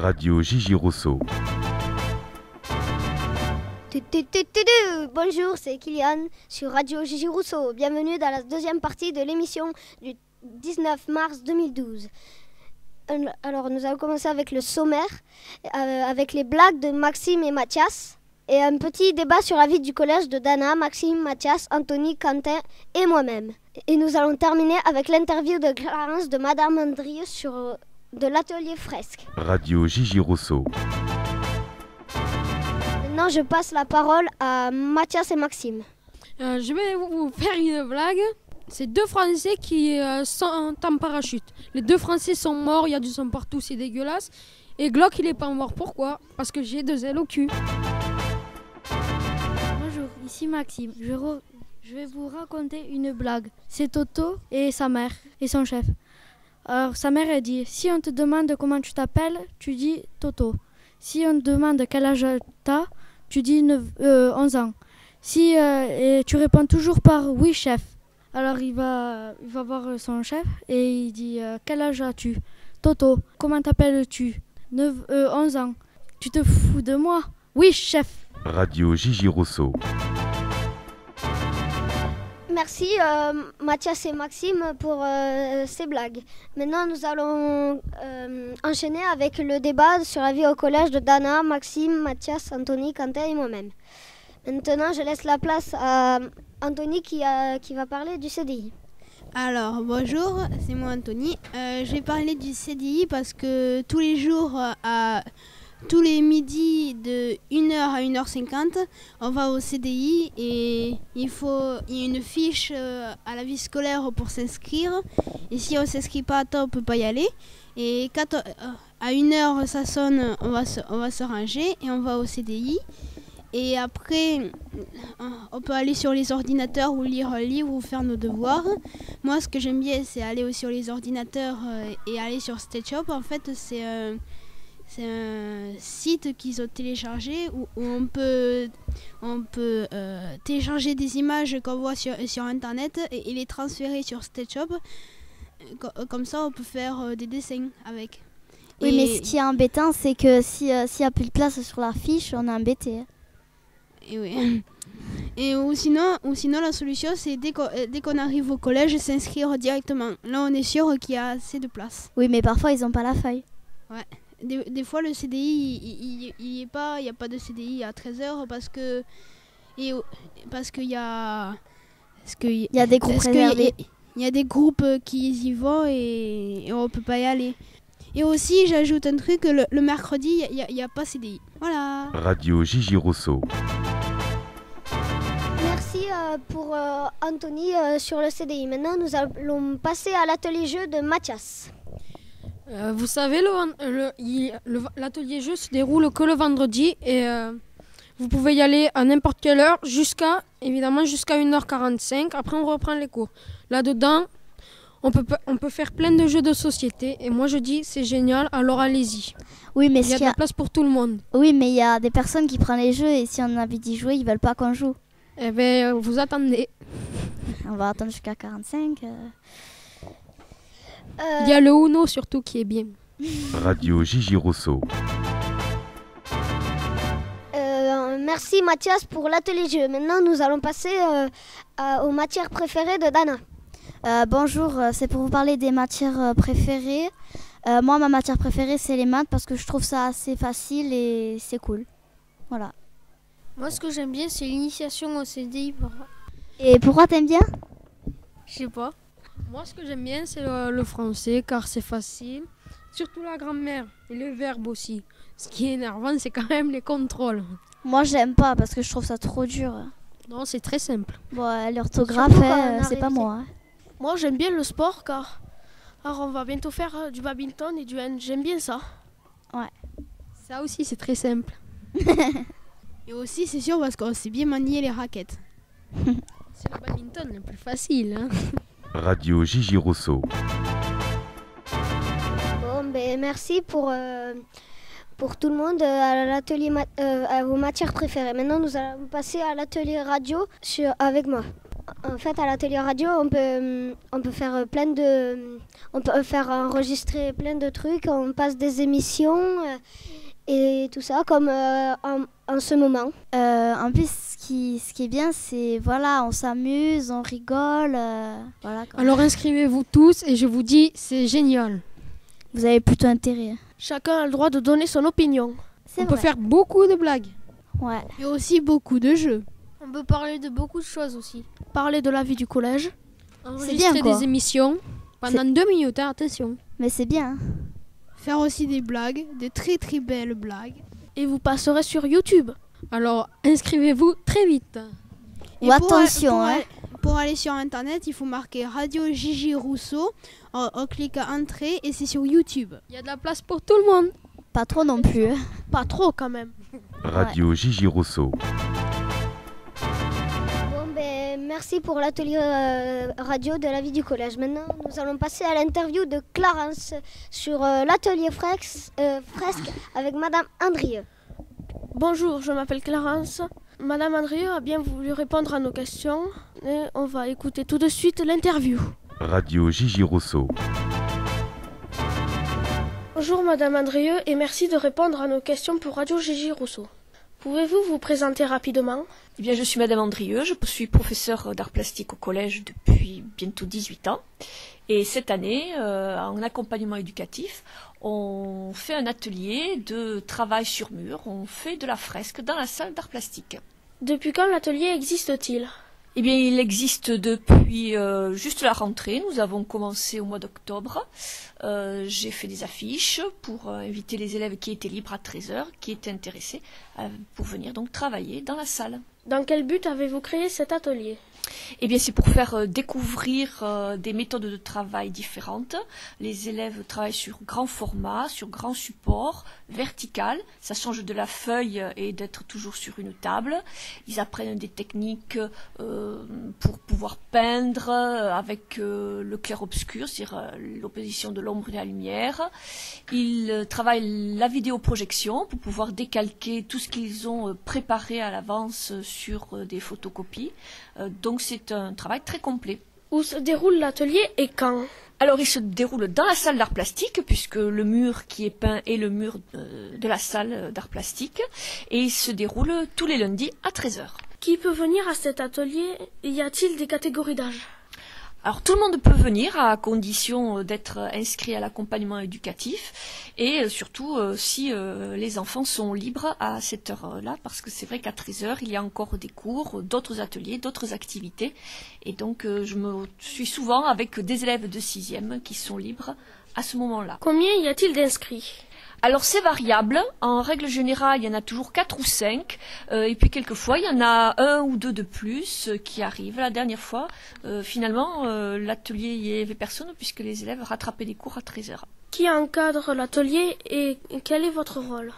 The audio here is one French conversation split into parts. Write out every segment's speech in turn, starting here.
Radio Gigi Rousseau. Bonjour, c'est Kylian sur Radio Gigi Rousseau. Bienvenue dans la deuxième partie de l'émission du 19 mars 2012. Alors, nous allons commencer avec le sommaire, avec les blagues de Maxime et Mathias, et un petit débat sur la vie du collège de Dana, Maxime, Mathias, Anthony, Quentin et moi-même. Et nous allons terminer avec l'interview de Clarence de Madame Andrieux sur de l'atelier fresque. Radio Gigi Rousseau. Maintenant, je passe la parole à Mathias et Maxime. Je vais vous faire une blague. C'est deux Français qui sont en parachute. Les deux Français sont morts, il y a du sang partout, c'est dégueulasse. Et Glock, il est pas mort. Pourquoi ? Parce que j'ai 2 ailes au cul. Bonjour, ici Maxime. Je vais vous raconter une blague. C'est Toto et sa mère et son chef. Alors sa mère elle dit, si on te demande comment tu t'appelles, tu dis Toto. Si on te demande quel âge t'as, tu dis 11 ans. Si et tu réponds toujours par oui chef. Alors il va voir son chef et il dit quel âge as-tu ? Toto. Comment t'appelles-tu ? 11 ans. Tu te fous de moi ? Oui chef. Radio Gigi Rousseau. Merci Mathias et Maxime pour ces blagues. Maintenant, nous allons enchaîner avec le débat sur la vie au collège de Dana, Maxime, Mathias, Anthony, Quentin et moi-même. Maintenant, je laisse la place à Anthony qui va parler du CDI. Alors, bonjour, c'est moi Anthony. Je vais parler du CDI parce que tous les jours, tous les midis de 1h à 1h50, on va au CDI et il y a une fiche à la vie scolaire pour s'inscrire. Et si on ne s'inscrit pas à temps, on ne peut pas y aller. Et quand à 1h ça sonne, on va se ranger et on va au CDI. Et après, on peut aller sur les ordinateurs ou lire un livre ou faire nos devoirs. Moi, ce que j'aime bien, c'est aller aussi sur les ordinateurs et aller sur StageShop. En fait, c'est un site qu'ils ont téléchargé où on peut télécharger des images qu'on voit sur Internet et les transférer sur StageShop. Comme ça, on peut faire des dessins avec. Oui, mais ce qui est embêtant, c'est que s'il n'y a plus de place sur la fiche, on est embêté. Et oui. Ou sinon, la solution, c'est dès qu'on arrive au collège, s'inscrire directement. Là, on est sûr qu'il y a assez de place. Oui, mais parfois, ils n'ont pas la feuille. Ouais. Des fois, le CDI, il n'y a pas de CDI à 13h parce qu'il y a... Il y a des groupes réservés. Il y a des groupes qui y vont et on ne peut pas y aller. Et aussi, j'ajoute un truc, le mercredi, il n'y a pas CDI. Voilà. Radio Gigi Rousseau. Merci pour Anthony sur le CDI. Maintenant, nous allons passer à l'atelier jeu de Mathias. Vous savez, l'atelier jeu se déroule que le vendredi et vous pouvez y aller à n'importe quelle heure jusqu'à 1h45. Après, on reprend les cours. Là-dedans, on peut faire plein de jeux de société et moi je dis c'est génial, alors allez-y. Oui, mais il y a de la place pour tout le monde. Oui, mais il y a des personnes qui prennent les jeux et si on a envie d'y jouer, ils veulent pas qu'on joue. Eh bien, vous attendez. On va attendre jusqu'à 45. Il y a le Uno surtout qui est bien. Radio Gigi Rousseau. Merci Mathias pour l'atelier jeu. Maintenant, nous allons passer aux matières préférées de Dana. Bonjour, c'est pour vous parler des matières préférées. Moi, ma matière préférée, c'est les maths parce que je trouve ça assez facile et c'est cool. Voilà. Moi, ce que j'aime bien, c'est l'initiation au CDI. Et pourquoi t'aimes bien ? Je sais pas. Moi, ce que j'aime bien, c'est le français car c'est facile. Surtout la grammaire et le verbe aussi. Ce qui est énervant, c'est quand même les contrôles. Moi, j'aime pas parce que je trouve ça trop dur. Non, c'est très simple. Bon, l'orthographe, c'est pas moi. Moi, j'aime bien le sport car on va bientôt faire du badminton et du hand. J'aime bien ça. Ouais. Ça aussi, c'est très simple. Et aussi, c'est sûr parce qu'on sait bien manier les raquettes. C'est le badminton le plus facile. Hein. Radio Gigi Rousseau. Bon, ben merci pour tout le monde à l'atelier à vos matières préférées. Maintenant, nous allons passer à l'atelier radio avec moi. en fait, à l'atelier radio, on peut faire on peut faire enregistrer plein de trucs. On passe des émissions et tout ça, comme en ce moment. En plus, ce qui est bien, c'est voilà, on s'amuse, on rigole. Voilà, quoi. Alors inscrivez-vous tous et je vous dis, c'est génial. Vous avez plutôt intérêt. Chacun a le droit de donner son opinion. C'est On vrai. peut faire beaucoup de blagues. Ouais. Et aussi beaucoup de jeux. On peut parler de beaucoup de choses aussi. Parler de la vie du collège. Enregistrer bien, quoi. des émissions pendant 2 minutes, hein, attention. Mais c'est bien. Hein. Faire aussi des blagues, des très très belles blagues. Et vous passerez sur YouTube. Alors inscrivez-vous très vite. Et Ou attention, hein. Pour aller sur internet, il faut marquer Radio Gigi Rousseau. On clique à Entrée et c'est sur YouTube. Il y a de la place pour tout le monde. Pas trop non plus. Hein. Pas trop quand même. Radio Gigi Rousseau. Bon, merci pour l'atelier radio de la vie du collège. Maintenant, nous allons passer à l'interview de Clarence sur l'atelier fresque avec Madame Andrieux. Bonjour, je m'appelle Clarence. Madame Andrieux a bien voulu répondre à nos questions et on va écouter tout de suite l'interview. Radio Gigi Rousseau. Bonjour Madame Andrieux et merci de répondre à nos questions pour Radio Gigi Rousseau. Pouvez-vous vous présenter rapidement ? Eh bien, je suis Madame Andrieux, je suis professeure d'art plastique au collège depuis bientôt 18 ans. Et cette année, en accompagnement éducatif, on fait un atelier de travail sur mur, on fait de la fresque dans la salle d'art plastique. Depuis quand l'atelier existe-t-il ? Eh bien, il existe depuis juste la rentrée. Nous avons commencé au mois d'octobre. J'ai fait des affiches pour inviter les élèves qui étaient libres à 13h, qui étaient intéressés, pour venir donc travailler dans la salle. Dans quel but avez-vous créé cet atelier ? Eh bien, c'est pour faire découvrir des méthodes de travail différentes. Les élèves travaillent sur grand format, sur grand support, vertical. Ça change de la feuille et d'être toujours sur une table. Ils apprennent des techniques pour pouvoir peindre avec le clair-obscur, c'est-à-dire l'opposition de l'ombre et de la lumière. Ils travaillent la vidéoprojection pour pouvoir décalquer tout ce qu'ils ont préparé à l'avance sur des photocopies. Donc c'est un travail très complet. Où se déroule l'atelier et quand ? Alors il se déroule dans la salle d'art plastique puisque le mur qui est peint est le mur de la salle d'art plastique et il se déroule tous les lundis à 13h. Qui peut venir à cet atelier ? Y a-t-il des catégories d'âge ? Alors tout le monde peut venir à condition d'être inscrit à l'accompagnement éducatif et surtout si les enfants sont libres à cette heure-là parce que c'est vrai qu'à 13h il y a encore des cours, d'autres ateliers, d'autres activités et donc je me suis souvent avec des élèves de 6e qui sont libres à ce moment-là. Combien y a-t-il d'inscrits ? Alors c'est variable, en règle générale il y en a toujours 4 ou 5 et puis quelquefois il y en a 1 ou 2 de plus qui arrivent. La dernière fois finalement l'atelier il n'y avait personne puisque les élèves rattrapaient des cours à 13h. Qui encadre l'atelier et quel est votre rôle ?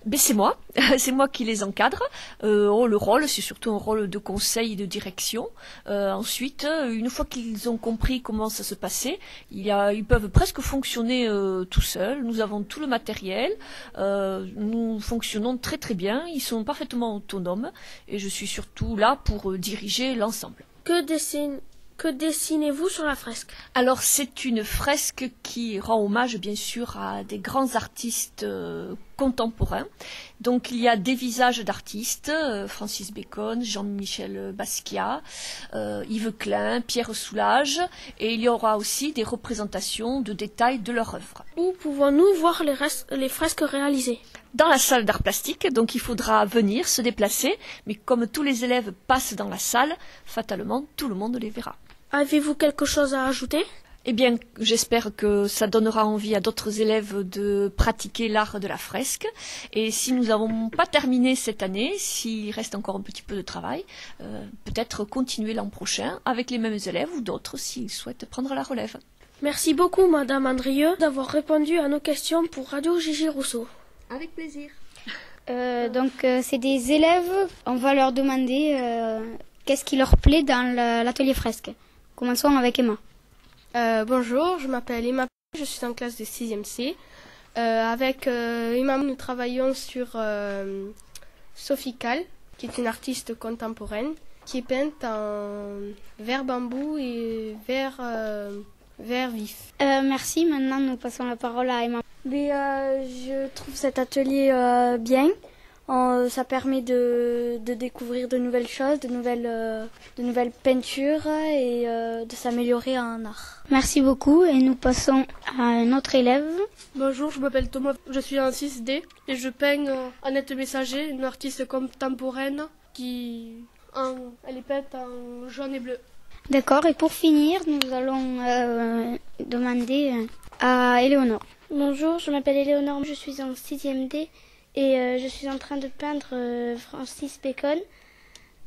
Ben c'est moi qui les encadre. Le rôle, c'est surtout un rôle de conseil et de direction. Ensuite, une fois qu'ils ont compris comment ça se passait, ils peuvent presque fonctionner tout seuls. Nous avons tout le matériel. Nous fonctionnons très très bien. Ils sont parfaitement autonomes. Et je suis surtout là pour diriger l'ensemble. Que dessinez-vous sur la fresque ? Alors c'est une fresque qui rend hommage bien sûr à des grands artistes contemporains. Donc il y a des visages d'artistes, Francis Bacon, Jean-Michel Basquiat, Yves Klein, Pierre Soulages, et il y aura aussi des représentations de détails de leur œuvre. Où pouvons-nous voir les fresques réalisées ? Dans la salle d'art plastique, donc il faudra venir, se déplacer, mais comme tous les élèves passent dans la salle, fatalement tout le monde les verra. Avez-vous quelque chose à ajouter ? Eh bien, j'espère que ça donnera envie à d'autres élèves de pratiquer l'art de la fresque. Et si nous n'avons pas terminé cette année, s'il reste encore un petit peu de travail, peut-être continuer l'an prochain avec les mêmes élèves ou d'autres s'ils souhaitent prendre la relève. Merci beaucoup, Madame Andrieux, d'avoir répondu à nos questions pour Radio Gigi Rousseau. Avec plaisir. C'est des élèves, on va leur demander qu'est-ce qui leur plaît dans l'atelier fresque. Commençons avec Emma. Bonjour, je m'appelle Emma, je suis en classe de 6e C. Avec Emma, nous travaillons sur Sophie Calle, qui est une artiste contemporaine, qui est peinte en vert bambou et vert vif. Merci, maintenant nous passons la parole à Emma. Je trouve cet atelier bien. Ça permet de découvrir de nouvelles choses, de nouvelles peintures et de s'améliorer en art. Merci beaucoup et nous passons à un autre élève. Bonjour, je m'appelle Thomas, je suis en 6D et je peins Annette Messager, une artiste contemporaine elle est peinte en jaune et bleu. D'accord, et pour finir, nous allons demander à Éléonore. Bonjour, je m'appelle Éléonore, je suis en 6e D et je suis en train de peindre Francis Bacon,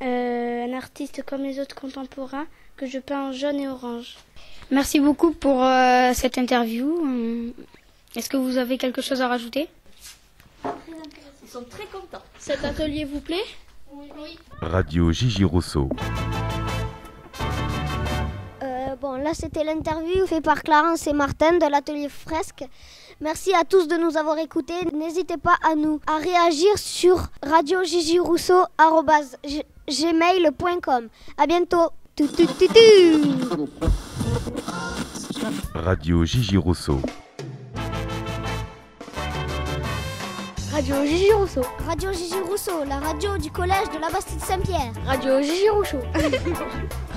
un artiste comme les autres contemporains que je peins en jaune et orange. Merci beaucoup pour cette interview. Est-ce que vous avez quelque chose à rajouter? Ils sont très contents. Cet atelier vous plaît? Oui. Radio Gigi Rousseau. Bon, là c'était l'interview faite par Clarence et Martin de l'atelier Fresque. Merci à tous de nous avoir écoutés. N'hésitez pas à réagir sur radiogigirousseau@gmail.com. À bientôt. Radio Gigi Rousseau. Radio Gigi Rousseau. Radio Gigi Rousseau, la radio du collège de la Bastide-Saint-Pierre. Radio Gigi Rousseau.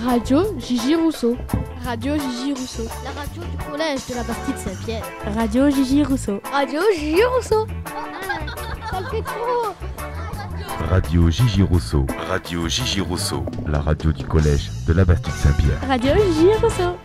Radio Gigi Rousseau. Radio Gigi Rousseau. La radio du collège de la Bastide-Saint-Pierre. Radio Gigi Rousseau. Radio Gigi Rousseau. Ça le fait trop. Radio Gigi Rousseau. Radio Gigi Rousseau. La radio du collège de la Bastide-Saint-Pierre. Radio Gigi Rousseau.